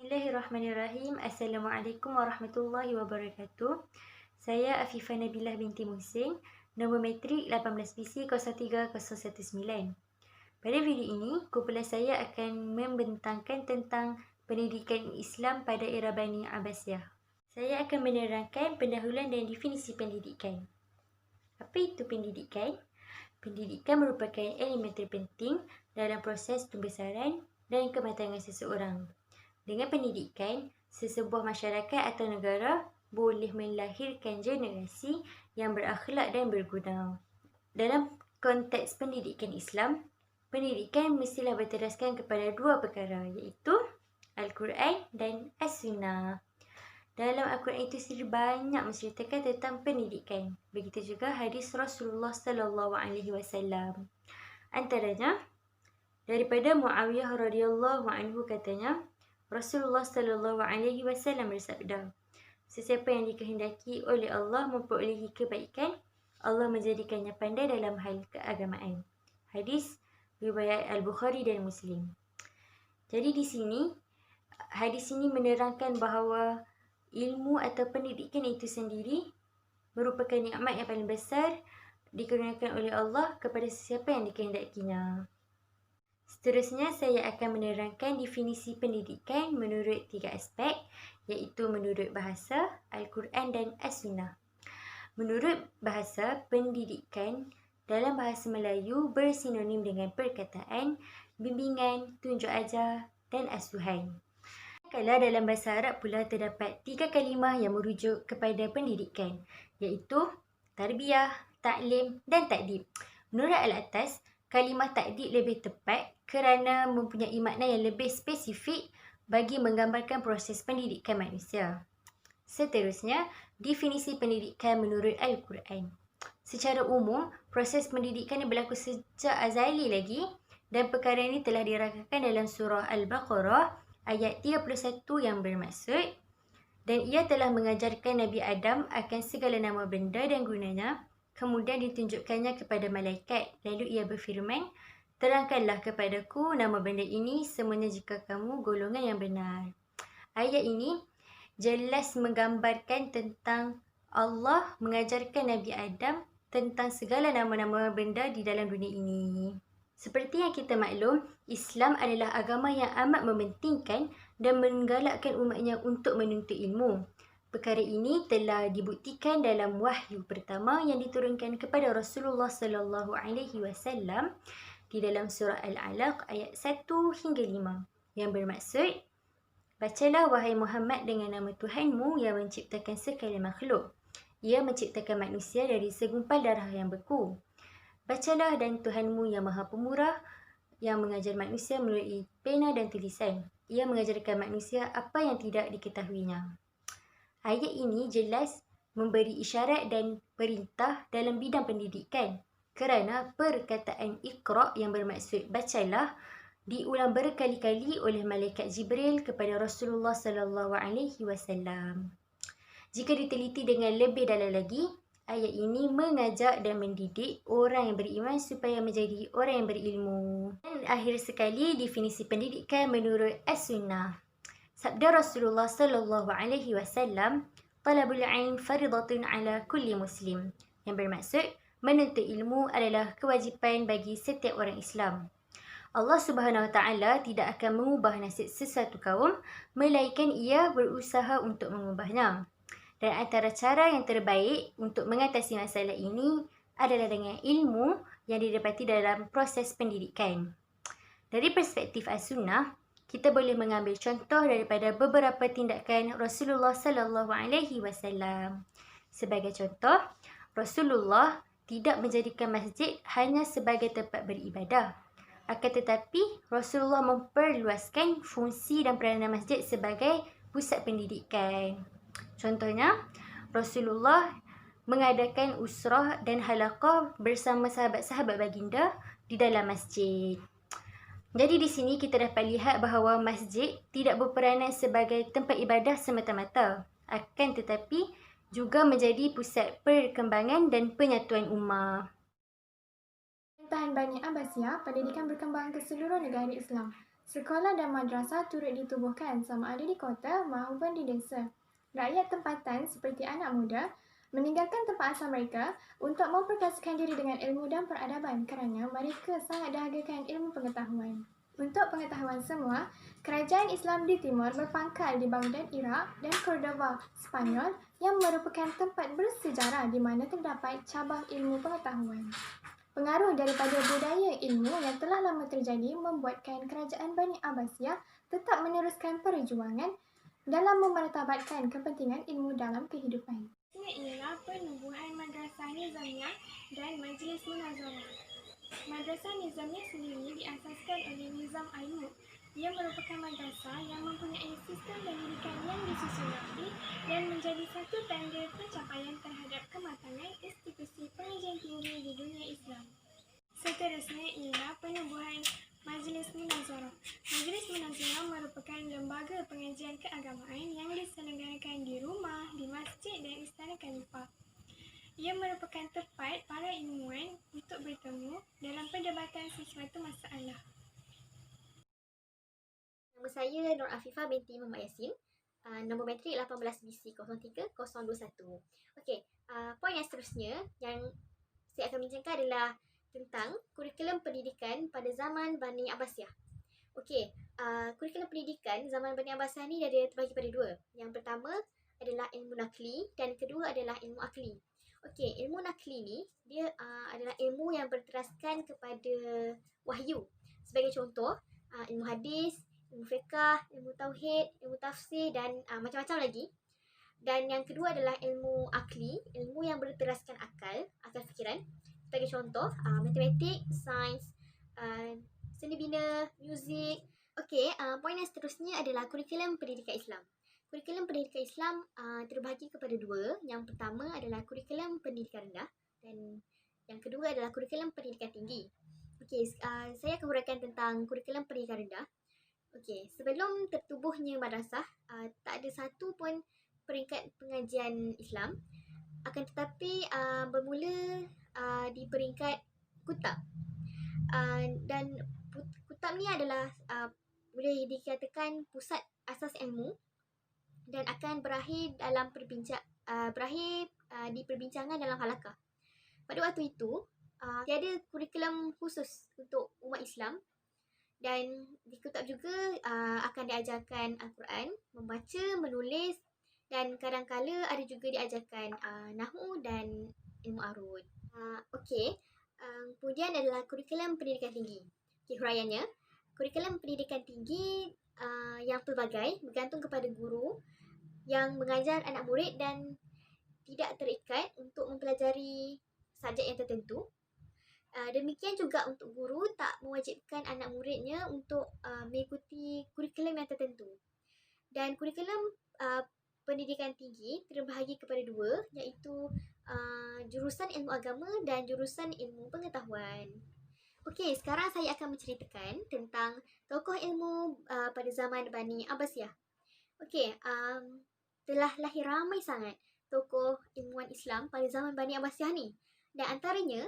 Bismillahirrahmanirrahim. Assalamualaikum warahmatullahi wabarakatuh. Saya Afifah Nabilah binti Muhsin, nombor matrik 18BC03019. Pada video ini, kumpulan saya akan membentangkan tentang pendidikan Islam pada era Bani Abbasiyah. Saya akan menerangkan pendahuluan dan definisi pendidikan. Apa itu pendidikan? Pendidikan merupakan elemen terpenting dalam proses pembesaran dan kematangan seseorang. Dengan pendidikan, sesebuah masyarakat atau negara boleh melahirkan generasi yang berakhlak dan berguna. Dalam konteks pendidikan Islam, pendidikan mestilah berteraskan kepada dua perkara, iaitu Al-Quran dan As-Sunnah. Dalam Al-Quran itu sendiri banyak menceritakan tentang pendidikan. Begitu juga hadis Rasulullah SAW. Antaranya, daripada Muawiyah radhiyallahu anhu katanya, Rasulullah SAW bersabda, sesiapa yang dikehendaki oleh Allah memperolehi kebaikan, Allah menjadikannya pandai dalam hal keagamaan. Hadis riwayat Al-Bukhari dan Muslim. Jadi di sini, hadis ini menerangkan bahawa ilmu atau pendidikan itu sendiri merupakan nikmat yang paling besar dikurniakan oleh Allah kepada sesiapa yang dikehendakinya. Seterusnya, saya akan menerangkan definisi pendidikan menurut tiga aspek, iaitu menurut bahasa, Al-Quran dan As-Sunnah. Menurut bahasa, pendidikan dalam bahasa Melayu bersinonim dengan perkataan, bimbingan, tunjuk ajar dan asuhan. Kalau dalam bahasa Arab pula terdapat tiga kalimah yang merujuk kepada pendidikan, iaitu tarbiyah, taklim dan takdib. Menurut al-atas, kalimah takdib lebih tepat kerana mempunyai makna yang lebih spesifik bagi menggambarkan proses pendidikan manusia. Seterusnya, definisi pendidikan menurut Al-Quran. Secara umum, proses pendidikan ini berlaku sejak azali lagi dan perkara ini telah dirangkakan dalam surah Al-Baqarah ayat 31 yang bermaksud, dan ia telah mengajarkan Nabi Adam akan segala nama benda dan gunanya, kemudian ditunjukkannya kepada malaikat. Lalu ia berfirman, terangkanlah kepadaku nama benda ini semuanya jika kamu golongan yang benar. Ayat ini jelas menggambarkan tentang Allah mengajarkan Nabi Adam tentang segala nama-nama benda di dalam dunia ini. Seperti yang kita maklum, Islam adalah agama yang amat mementingkan dan menggalakkan umatnya untuk menuntut ilmu. Perkara ini telah dibuktikan dalam wahyu pertama yang diturunkan kepada Rasulullah SAW di dalam surah Al-Alaq ayat 1 hingga 5 yang bermaksud, bacalah wahai Muhammad dengan nama Tuhanmu yang menciptakan segala makhluk. Ia menciptakan manusia dari segumpal darah yang beku. Bacalah dan Tuhanmu yang Maha Pemurah yang mengajar manusia melalui pena dan tulisan. Ia mengajarkan manusia apa yang tidak diketahuinya. Ayat ini jelas memberi isyarat dan perintah dalam bidang pendidikan kerana perkataan Iqra yang bermaksud bacalah diulang berkali-kali oleh malaikat Jibril kepada Rasulullah SAW. Jika diteliti dengan lebih dalam lagi, ayat ini mengajak dan mendidik orang yang beriman supaya menjadi orang yang berilmu. Dan akhir sekali, definisi pendidikan menurut As-Sunnah. Sabda Rasulullah SAW, talabul ilm faridatun ala kulli muslim, yang bermaksud menuntut ilmu adalah kewajipan bagi setiap orang Islam. Allah Subhanahu Wa Taala tidak akan mengubah nasib sesuatu kaum melainkan ia berusaha untuk mengubahnya. Dan antara cara yang terbaik untuk mengatasi masalah ini adalah dengan ilmu yang didapati dalam proses pendidikan. Dari perspektif As-Sunnah, kita boleh mengambil contoh daripada beberapa tindakan Rasulullah SAW. Sebagai contoh, Rasulullah tidak menjadikan masjid hanya sebagai tempat beribadah. Akan tetapi, Rasulullah memperluaskan fungsi dan peranan masjid sebagai pusat pendidikan. Contohnya, Rasulullah mengadakan usrah dan halaqah bersama sahabat-sahabat baginda di dalam masjid. Jadi di sini kita dapat lihat bahawa masjid tidak berperanan sebagai tempat ibadah semata-mata, akan tetapi juga menjadi pusat perkembangan dan penyatuan ummah. Pemerintahan Bani Abbasiyah, pendidikan berkembang ke seluruh negara Islam. Sekolah dan madrasah turut ditubuhkan sama ada di kota maupun di desa. Rakyat tempatan seperti anak muda meninggalkan tempat asal mereka untuk memperkasakan diri dengan ilmu dan peradaban kerana mereka sangat dahagakan ilmu pengetahuan. Untuk pengetahuan semua, kerajaan Islam di timur berpangkal di Baghdad, Iraq dan Cordova, Spanyol yang merupakan tempat bersejarah di mana terdapat cabang ilmu pengetahuan. Pengaruh daripada budaya ilmu yang telah lama terjadi membuatkan kerajaan Bani Abbasiyah tetap meneruskan perjuangan dalam memartabatkan kepentingan ilmu dalam kehidupan. Ini ialah penubuhan Madrasah Nizamiyah dan Majlis Munazarah. Madrasah Nizamiyah sendiri diasaskan oleh Nizam Al-Mulk. Ia merupakan madrasah yang mempunyai sistem pendidikan yang disusun rapi dan menjadi satu tanda pencapaian terhadap kematangan institusi pengajian tinggi di dunia Islam. Seterusnya ialah penubuhan Majlis Munazarah. Majlis Munazarah merupakan lembaga pengajian keagamaan yang diselenggarakan di rumah, di masjid dan istana khalifah. Ia merupakan tempat para ilmuwan untuk bertemu dalam perdebatan sesuatu masalah. Nama saya Nur Afifah binti Muhammad Yasin. Nombor matrik 18BC03-021. Okey, poin yang seterusnya yang saya akan bincangkan adalah tentang kurikulum pendidikan pada zaman Bani Abbasiyah. Okey, kurikulum pendidikan zaman Bani Abbasiyah ni dia terbagi pada dua. Yang pertama adalah ilmu nakli dan kedua adalah ilmu akli. Okey, ilmu nakli ni dia adalah ilmu yang berteraskan kepada wahyu. Sebagai contoh, ilmu hadis, ilmu fiqah, ilmu tauhid, ilmu tafsir dan macam-macam lagi. Dan yang kedua adalah ilmu akli, ilmu yang berteraskan akal fikiran. Sebagai contoh, matematik, sains, seni bina, muzik. Okey, poin yang seterusnya adalah kurikulum pendidikan Islam. Kurikulum pendidikan Islam terbahagi kepada dua. Yang pertama adalah kurikulum pendidikan rendah dan yang kedua adalah kurikulum pendidikan tinggi. Okey, saya akan huraikan tentang kurikulum pendidikan rendah. Okey, sebelum tertubuhnya madrasah, tak ada satu pun peringkat pengajian Islam. Akan tetapi bermula di peringkat kutab. Dan kutab ni adalah boleh dikatakan pusat asas ilmu dan akan berakhir dalam di perbincangan dalam halakah. Pada waktu itu, tiada kurikulum khusus untuk umat Islam dan di kutab juga akan diajarkan Al-Quran, membaca, menulis dan kadang-kala ada juga diajarkan Nahwu dan ilmu arud. Okey, kemudian adalah kurikulum pendidikan tinggi. Okey, huraiannya, kurikulum pendidikan tinggi yang pelbagai bergantung kepada guru yang mengajar anak murid dan tidak terikat untuk mempelajari subjek yang tertentu. Demikian juga untuk guru tak mewajibkan anak muridnya untuk mengikuti kurikulum yang tertentu. Dan kurikulum pendidikan tinggi terbahagi kepada dua, iaitu jurusan ilmu agama dan jurusan ilmu pengetahuan. Okey, sekarang saya akan menceritakan tentang tokoh ilmu pada zaman Bani Abbasiyah. Okey, telah lahir ramai sangat tokoh ilmuwan Islam pada zaman Bani Abbasiyah ni. Dan antaranya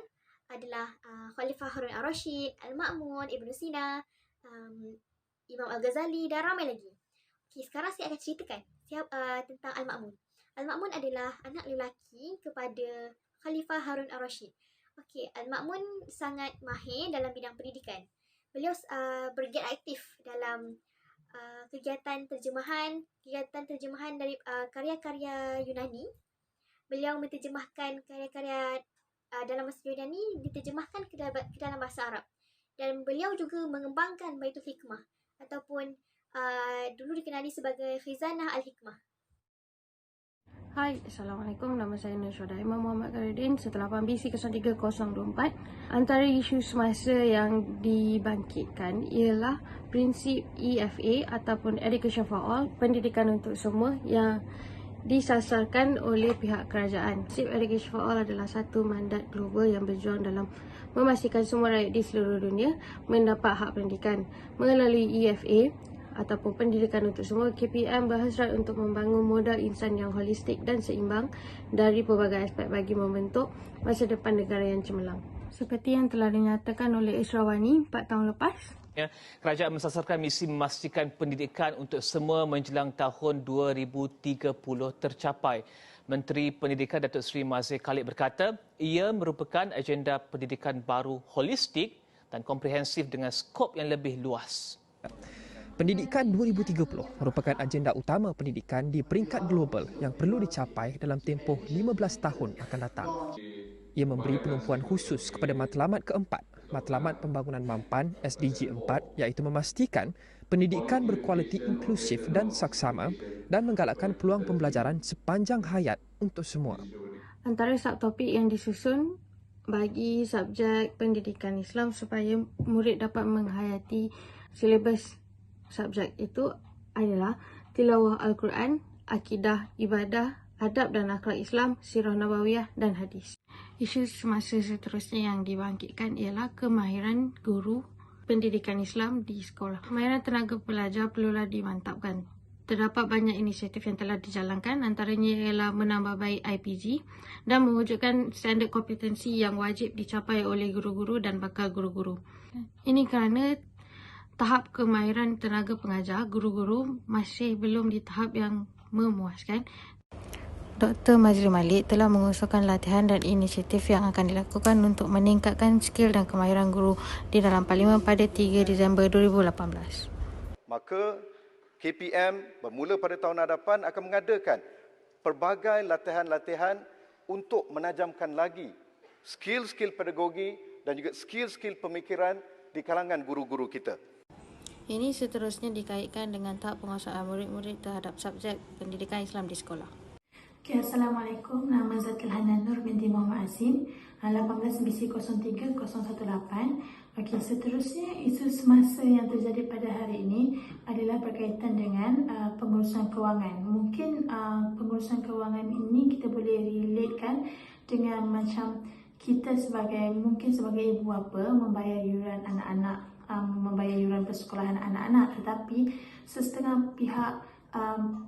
adalah Khalifah Harun Ar-Rasyid, Al-Ma'mun, Ibn Sina, Imam Al-Ghazali dan ramai lagi. Okey, sekarang saya akan ceritakan tentang Al-Ma'mun. Al-Ma'mun adalah anak lelaki kepada Khalifah Harun Ar-Rasyid. Okey, Al-Ma'mun sangat mahir dalam bidang pendidikan. Beliau bergiat aktif dalam kegiatan terjemahan dari karya-karya Yunani. Beliau menterjemahkan karya-karya dalam bahasa Yunani diterjemahkan ke dalam bahasa Arab. Dan beliau juga mengembangkan Baitul Hikmah ataupun dulu dikenali sebagai Khizanah Al-Hikmah. Hai, Assalamualaikum. Nama saya Nur Syudaimah Muhammad Khairuddin, 18BC 03-024. Antara isu semasa yang dibangkitkan ialah prinsip EFA ataupun Education for All, pendidikan untuk semua yang disasarkan oleh pihak kerajaan. Prinsip Education for All adalah satu mandat global yang berjuang dalam memastikan semua rakyat di seluruh dunia mendapat hak pendidikan. Melalui EFA ataupun pendidikan untuk semua, KPM berhasrat untuk membangun modal insan yang holistik dan seimbang dari pelbagai aspek bagi membentuk masa depan negara yang cemerlang. Seperti yang telah dinyatakan oleh Israwani 4 tahun lepas, Kerajaan mensasarkan misi memastikan pendidikan untuk semua menjelang tahun 2030 tercapai. Menteri Pendidikan Datuk Seri Mazir Khalid berkata, ia merupakan agenda pendidikan baru holistik dan komprehensif dengan skop yang lebih luas. Pendidikan 2030 merupakan agenda utama pendidikan di peringkat global yang perlu dicapai dalam tempoh 15 tahun akan datang. Ia memberi penumpuan khusus kepada matlamat keempat, Matlamat Pembangunan Mampan SDG 4, iaitu memastikan pendidikan berkualiti inklusif dan saksama dan menggalakkan peluang pembelajaran sepanjang hayat untuk semua. Antara subtopik yang disusun bagi subjek pendidikan Islam supaya murid dapat menghayati silibus subjek itu adalah tilawah Al-Quran, akidah, ibadah, adab dan akhlak Islam, sirah nabawiyah dan hadis. Isu semasa seterusnya yang dibangkitkan ialah kemahiran guru pendidikan Islam di sekolah. Kemahiran tenaga pelajar perlulah dimantapkan. Terdapat banyak inisiatif yang telah dijalankan, antaranya ialah menambah baik IPG dan mewujudkan standard kompetensi yang wajib dicapai oleh guru-guru dan bakal guru-guru. Ini kerana tahap kemahiran tenaga pengajar guru-guru masih belum di tahap yang memuaskan. Dr. Mazrul Malik telah mengusulkan latihan dan inisiatif yang akan dilakukan untuk meningkatkan skil dan kemahiran guru di dalam Parlimen pada 3 Disember 2018. Maka KPM bermula pada tahun hadapan akan mengadakan pelbagai latihan-latihan untuk menajamkan lagi skill-skill pedagogi dan juga skill-skill pemikiran di kalangan guru-guru kita. Ini seterusnya dikaitkan dengan tahap penguasaan murid-murid terhadap subjek pendidikan Islam di sekolah. Okay, Assalamualaikum. Nama Zatul Hanan Nur binti Muhammad Azim, 18 BC 03018. Okey, seterusnya isu semasa yang terjadi pada hari ini adalah berkaitan dengan pengurusan kewangan. Mungkin pengurusan kewangan ini kita boleh relatekan dengan macam kita mungkin sebagai ibu bapa membayar yuran anak-anak, membayar yuran persekolahan anak-anak, tetapi sesetengah pihak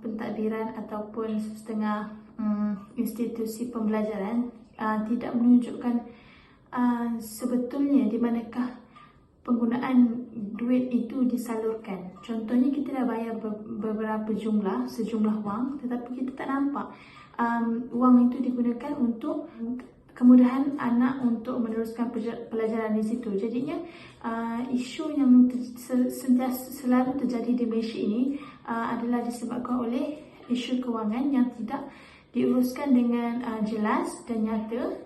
pentadbiran ataupun setengah institusi pembelajaran tidak menunjukkan sebetulnya di manakah penggunaan duit itu disalurkan. Contohnya kita dah bayar beberapa sejumlah wang, tetapi kita tak nampak wang itu digunakan untuk kemudahan anak untuk meneruskan pelajaran di situ. Jadinya isu yang selalu terjadi di Malaysia ini adalah disebabkan oleh isu kewangan yang tidak diuruskan dengan jelas dan nyata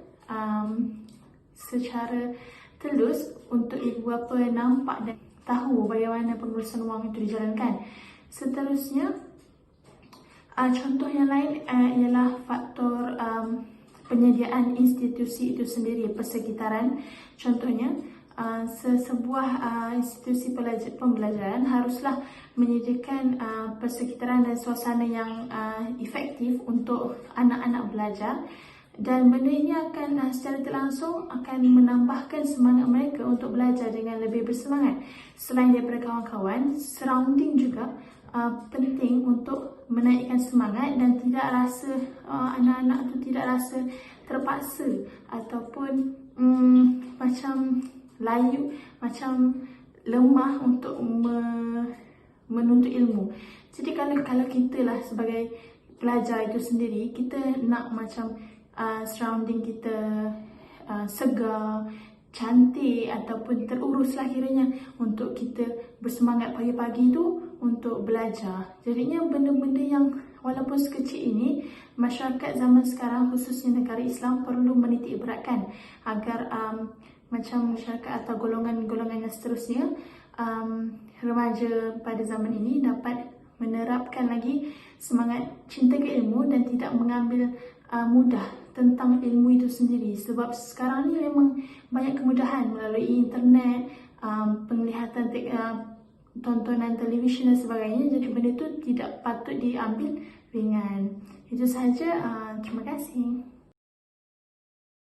secara telus untuk ibu bapa nampak dan tahu bagaimana pengurusan wang itu dijalankan. Seterusnya, contoh yang lain ialah faktor penyediaan institusi itu sendiri, persekitaran. Contohnya, sebuah institusi pembelajaran haruslah menyediakan persekitaran dan suasana yang efektif untuk anak-anak belajar, dan benda ini akan secara terlangsung akan menambahkan semangat mereka untuk belajar dengan lebih bersemangat. Selain daripada kawan-kawan, surrounding juga penting untuk menaikkan semangat dan tidak rasa anak-anak itu tidak rasa terpaksa ataupun macam layu, macam lemah untuk menuntut ilmu. Jadi kalau kita lah sebagai pelajar itu sendiri, kita nak macam surrounding kita segar, cantik ataupun terurus lah kiranya untuk kita bersemangat pagi-pagi tu untuk belajar. Jadinya benda-benda yang walaupun sekecil ini, masyarakat zaman sekarang khususnya negara Islam perlu menitik beratkan agar macam masyarakat atau golongan-golongan yang seterusnya, remaja pada zaman ini dapat menerapkan lagi semangat cinta ke ilmu dan tidak mengambil mudah tentang ilmu itu sendiri. Sebab sekarang ni memang banyak kemudahan melalui internet, penglihatan tontonan televisyen dan sebagainya. Jadi benda itu tidak patut diambil ringan. Itu sahaja. Terima kasih.